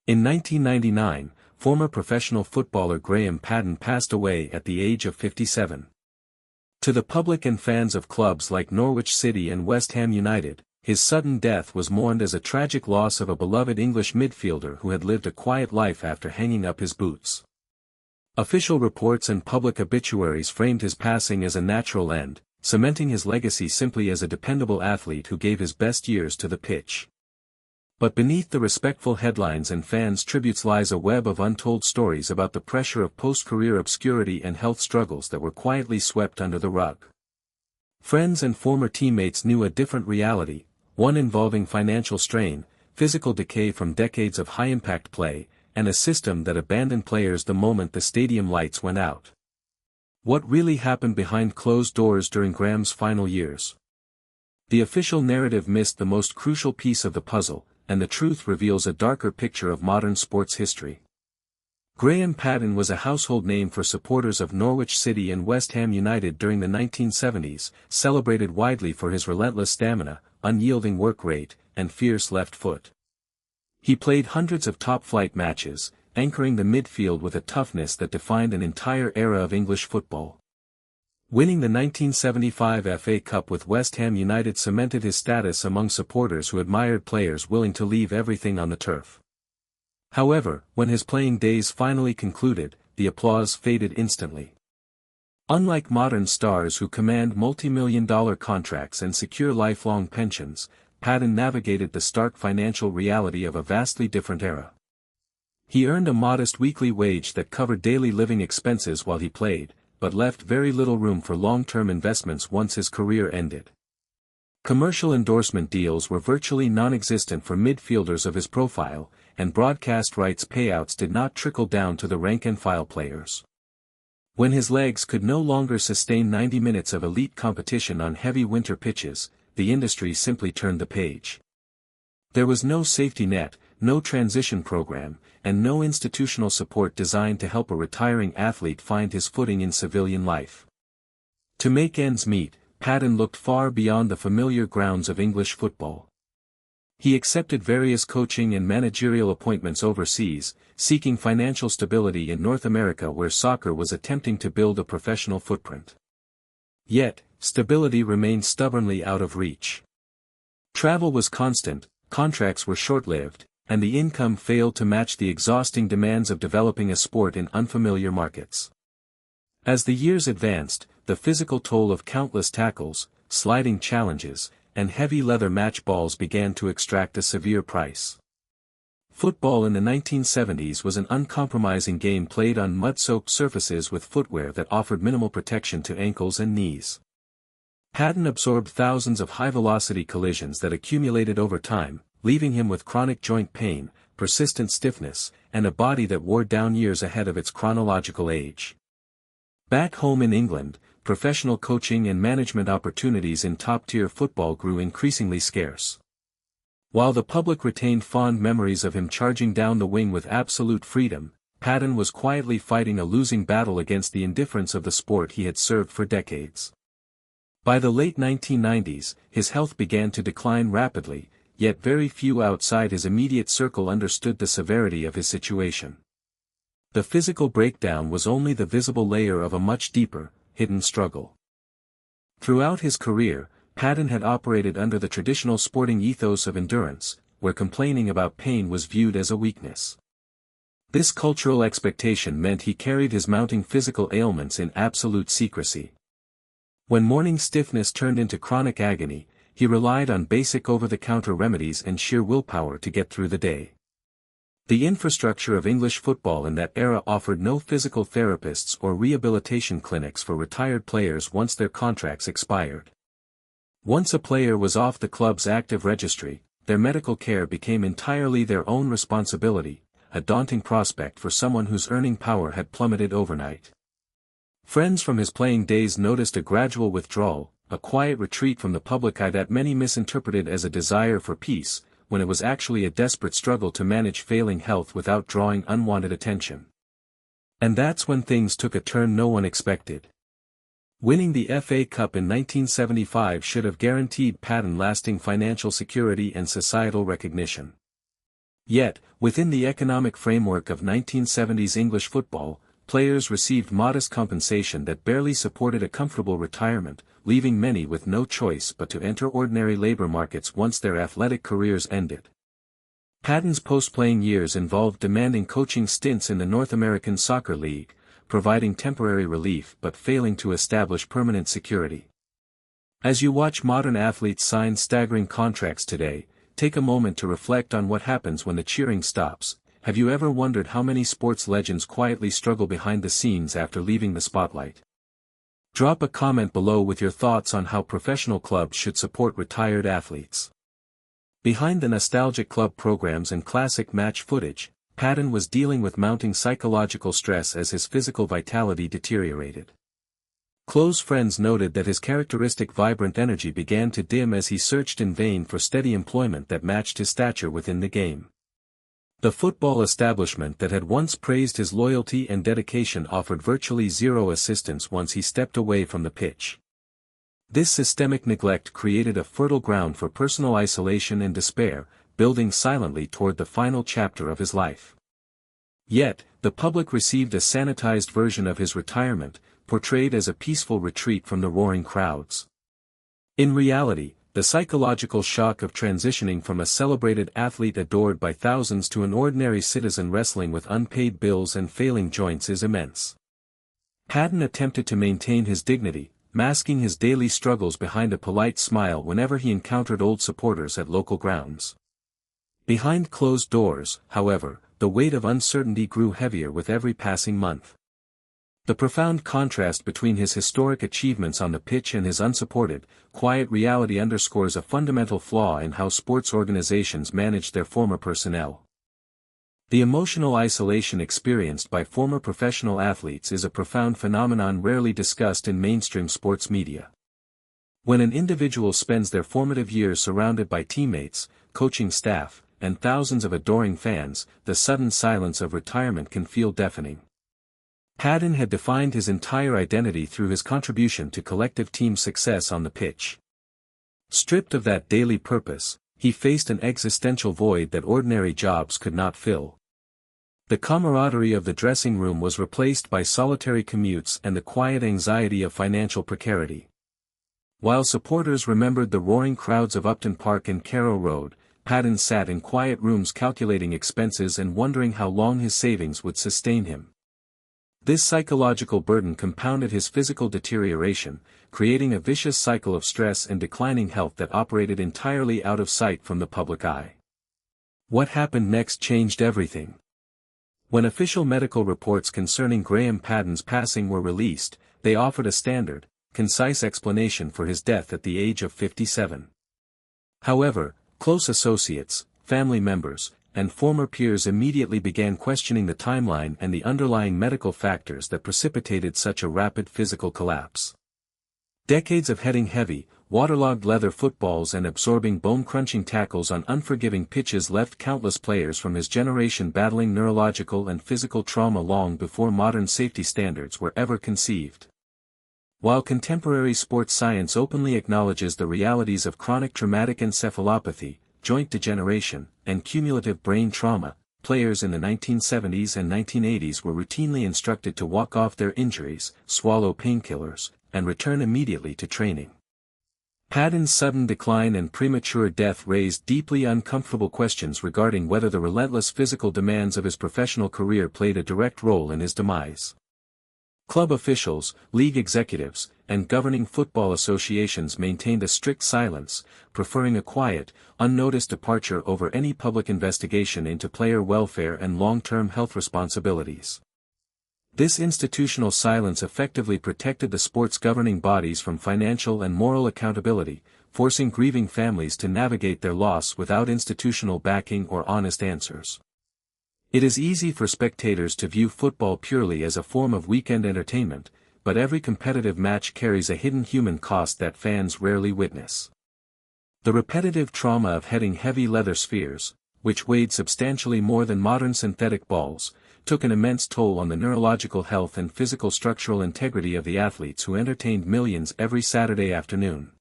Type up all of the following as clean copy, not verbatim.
In 1999, former professional footballer Graham Patton passed away at the age of 57. To the public and fans of clubs like Norwich City and West Ham United, his sudden death was mourned as a tragic loss of a beloved English midfielder who had lived a quiet life after hanging up his boots. Official reports and public obituaries framed his passing as a natural end, cementing his legacy simply as a dependable athlete who gave his best years to the pitch. But beneath the respectful headlines and fans' tributes lies a web of untold stories about the pressure of post-career obscurity and health struggles that were quietly swept under the rug. Friends and former teammates knew a different reality, one involving financial strain, physical decay from decades of high-impact play, and a system that abandoned players the moment the stadium lights went out. What really happened behind closed doors during Graham's final years? The official narrative missed the most crucial piece of the puzzle, and the truth reveals a darker picture of modern sports history. Graham Patton was a household name for supporters of Norwich City and West Ham United during the 1970s, celebrated widely for his relentless stamina, unyielding work rate, and fierce left foot. He played hundreds of top-flight matches, anchoring the midfield with a toughness that defined an entire era of English football. Winning the 1975 FA Cup with West Ham United cemented his status among supporters who admired players willing to leave everything on the turf. However, when his playing days finally concluded, the applause faded instantly. Unlike modern stars who command multi-million-dollar contracts and secure lifelong pensions, Patton navigated the stark financial reality of a vastly different era. He earned a modest weekly wage that covered daily living expenses while he played, but left very little room for long-term investments once his career ended. Commercial endorsement deals were virtually non-existent for midfielders of his profile, and broadcast rights payouts did not trickle down to the rank-and-file players. When his legs could no longer sustain 90 minutes of elite competition on heavy winter pitches, the industry simply turned the page. There was no safety net, no transition program, and no institutional support designed to help a retiring athlete find his footing in civilian life. To make ends meet, Patton looked far beyond the familiar grounds of English football. He accepted various coaching and managerial appointments overseas, seeking financial stability in North America where soccer was attempting to build a professional footprint. Yet, stability remained stubbornly out of reach. Travel was constant, contracts were short-lived, and the income failed to match the exhausting demands of developing a sport in unfamiliar markets. As the years advanced, the physical toll of countless tackles, sliding challenges, and heavy leather match balls began to extract a severe price. Football in the 1970s was an uncompromising game played on mud-soaked surfaces with footwear that offered minimal protection to ankles and knees. Patton absorbed thousands of high-velocity collisions that accumulated over time, leaving him with chronic joint pain, persistent stiffness, and a body that wore down years ahead of its chronological age. Back home in England, professional coaching and management opportunities in top-tier football grew increasingly scarce. While the public retained fond memories of him charging down the wing with absolute freedom, Patton was quietly fighting a losing battle against the indifference of the sport he had served for decades. By the late 1990s, his health began to decline rapidly, yet very few outside his immediate circle understood the severity of his situation. The physical breakdown was only the visible layer of a much deeper, hidden struggle. Throughout his career, Patton had operated under the traditional sporting ethos of endurance, where complaining about pain was viewed as a weakness. This cultural expectation meant he carried his mounting physical ailments in absolute secrecy. When morning stiffness turned into chronic agony, he relied on basic over-the-counter remedies and sheer willpower to get through the day. The infrastructure of English football in that era offered no physical therapists or rehabilitation clinics for retired players once their contracts expired. Once a player was off the club's active registry, their medical care became entirely their own responsibility, a daunting prospect for someone whose earning power had plummeted overnight. Friends from his playing days noticed a gradual withdrawal, a quiet retreat from the public eye that many misinterpreted as a desire for peace, when it was actually a desperate struggle to manage failing health without drawing unwanted attention. And that's when things took a turn no one expected. Winning the FA Cup in 1975 should have guaranteed Patton lasting financial security and societal recognition. Yet, within the economic framework of 1970s English football, players received modest compensation that barely supported a comfortable retirement, leaving many with no choice but to enter ordinary labor markets once their athletic careers ended. Patton's post-playing years involved demanding coaching stints in the North American Soccer League, providing temporary relief but failing to establish permanent security. As you watch modern athletes sign staggering contracts today, take a moment to reflect on what happens when the cheering stops. Have you ever wondered how many sports legends quietly struggle behind the scenes after leaving the spotlight? Drop a comment below with your thoughts on how professional clubs should support retired athletes. Behind the nostalgic club programs and classic match footage, Patton was dealing with mounting psychological stress as his physical vitality deteriorated. Close friends noted that his characteristic vibrant energy began to dim as he searched in vain for steady employment that matched his stature within the game. The football establishment that had once praised his loyalty and dedication offered virtually zero assistance once he stepped away from the pitch. This systemic neglect created a fertile ground for personal isolation and despair, building silently toward the final chapter of his life. Yet, the public received a sanitized version of his retirement, portrayed as a peaceful retreat from the roaring crowds. In reality, the psychological shock of transitioning from a celebrated athlete adored by thousands to an ordinary citizen wrestling with unpaid bills and failing joints is immense. Patton attempted to maintain his dignity, masking his daily struggles behind a polite smile whenever he encountered old supporters at local grounds. Behind closed doors, however, the weight of uncertainty grew heavier with every passing month. The profound contrast between his historic achievements on the pitch and his unsupported, quiet reality underscores a fundamental flaw in how sports organizations manage their former personnel. The emotional isolation experienced by former professional athletes is a profound phenomenon rarely discussed in mainstream sports media. When an individual spends their formative years surrounded by teammates, coaching staff, and thousands of adoring fans, the sudden silence of retirement can feel deafening. Patton had defined his entire identity through his contribution to collective team success on the pitch. Stripped of that daily purpose, he faced an existential void that ordinary jobs could not fill. The camaraderie of the dressing room was replaced by solitary commutes and the quiet anxiety of financial precarity. While supporters remembered the roaring crowds of Upton Park and Carrow Road, Patton sat in quiet rooms calculating expenses and wondering how long his savings would sustain him. This psychological burden compounded his physical deterioration, creating a vicious cycle of stress and declining health that operated entirely out of sight from the public eye. What happened next changed everything. When official medical reports concerning Graham Patton's passing were released, they offered a standard, concise explanation for his death at the age of 57. However, close associates, family members, and former peers immediately began questioning the timeline and the underlying medical factors that precipitated such a rapid physical collapse. Decades of heading heavy, waterlogged leather footballs and absorbing bone-crunching tackles on unforgiving pitches left countless players from his generation battling neurological and physical trauma long before modern safety standards were ever conceived. While contemporary sports science openly acknowledges the realities of chronic traumatic encephalopathy, joint degeneration, and cumulative brain trauma, players in the 1970s and 1980s were routinely instructed to walk off their injuries, swallow painkillers, and return immediately to training. Patton's sudden decline and premature death raised deeply uncomfortable questions regarding whether the relentless physical demands of his professional career played a direct role in his demise. Club officials, league executives, and governing football associations maintained a strict silence, preferring a quiet, unnoticed departure over any public investigation into player welfare and long-term health responsibilities. This institutional silence effectively protected the sport's governing bodies from financial and moral accountability, forcing grieving families to navigate their loss without institutional backing or honest answers. It is easy for spectators to view football purely as a form of weekend entertainment, but every competitive match carries a hidden human cost that fans rarely witness. The repetitive trauma of heading heavy leather spheres, which weighed substantially more than modern synthetic balls, took an immense toll on the neurological health and physical structural integrity of the athletes who entertained millions every Saturday afternoon.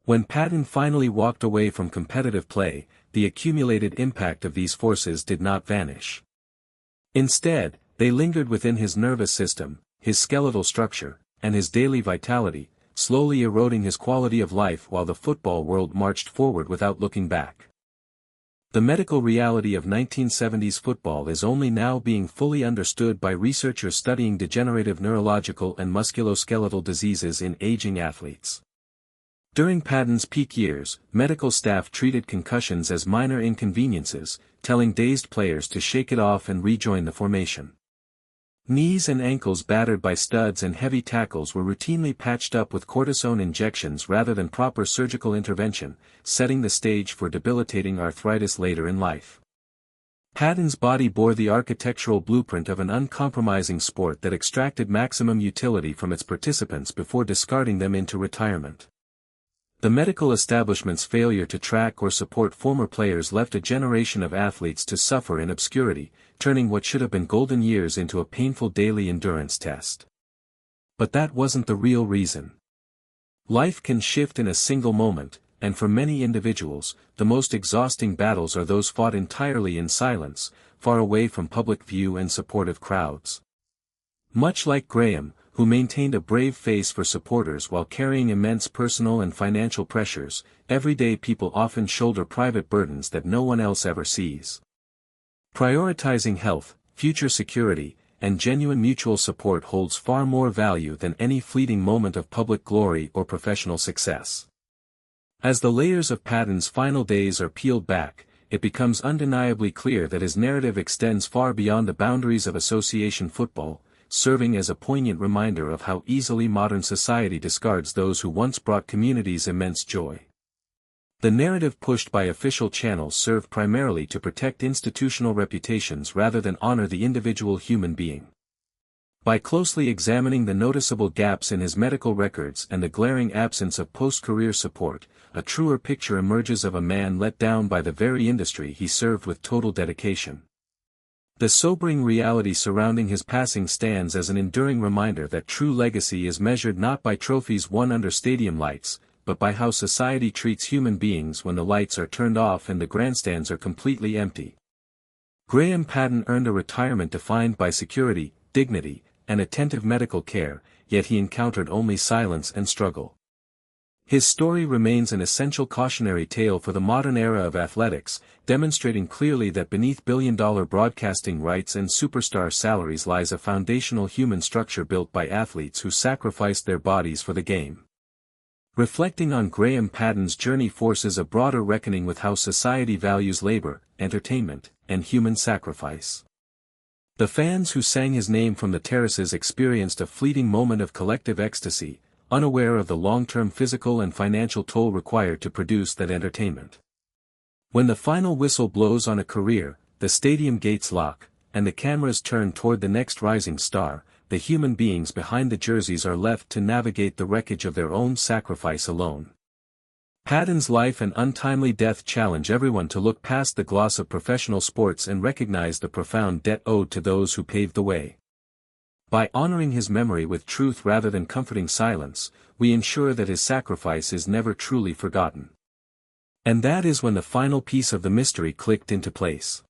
When Patton finally walked away from competitive play, the accumulated impact of these forces did not vanish. Instead, they lingered within his nervous system, his skeletal structure, and his daily vitality, slowly eroding his quality of life while the football world marched forward without looking back. The medical reality of 1970s football is only now being fully understood by researchers studying degenerative neurological and musculoskeletal diseases in aging athletes. During Paddon's peak years, medical staff treated concussions as minor inconveniences, telling dazed players to shake it off and rejoin the formation. Knees and ankles battered by studs and heavy tackles were routinely patched up with cortisone injections rather than proper surgical intervention, setting the stage for debilitating arthritis later in life. Paddon's body bore the architectural blueprint of an uncompromising sport that extracted maximum utility from its participants before discarding them into retirement. The medical establishment's failure to track or support former players left a generation of athletes to suffer in obscurity, turning what should have been golden years into a painful daily endurance test. But that wasn't the real reason. Life can shift in a single moment, and for many individuals, the most exhausting battles are those fought entirely in silence, far away from public view and supportive crowds. Much like Graham, who maintained a brave face for supporters while carrying immense personal and financial pressures, everyday people often shoulder private burdens that no one else ever sees. Prioritizing health, future security, and genuine mutual support holds far more value than any fleeting moment of public glory or professional success. As the layers of Paddon's final days are peeled back, it becomes undeniably clear that his narrative extends far beyond the boundaries of association football, serving as a poignant reminder of how easily modern society discards those who once brought communities immense joy. The narrative pushed by official channels served primarily to protect institutional reputations rather than honor the individual human being. By closely examining the noticeable gaps in his medical records and the glaring absence of post-career support, a truer picture emerges of a man let down by the very industry he served with total dedication. The sobering reality surrounding his passing stands as an enduring reminder that true legacy is measured not by trophies won under stadium lights, but by how society treats human beings when the lights are turned off and the grandstands are completely empty. Graham Patton earned a retirement defined by security, dignity, and attentive medical care, yet he encountered only silence and struggle. His story remains an essential cautionary tale for the modern era of athletics, demonstrating clearly that beneath billion-dollar broadcasting rights and superstar salaries lies a foundational human structure built by athletes who sacrificed their bodies for the game. Reflecting on Graham Paddon's journey forces a broader reckoning with how society values labor, entertainment, and human sacrifice. The fans who sang his name from the terraces experienced a fleeting moment of collective ecstasy, unaware of the long-term physical and financial toll required to produce that entertainment. When the final whistle blows on a career, the stadium gates lock, and the cameras turn toward the next rising star, the human beings behind the jerseys are left to navigate the wreckage of their own sacrifice alone. Paddon's life and untimely death challenge everyone to look past the gloss of professional sports and recognize the profound debt owed to those who paved the way. By honoring his memory with truth rather than comforting silence, we ensure that his sacrifice is never truly forgotten. And that is when the final piece of the mystery clicked into place.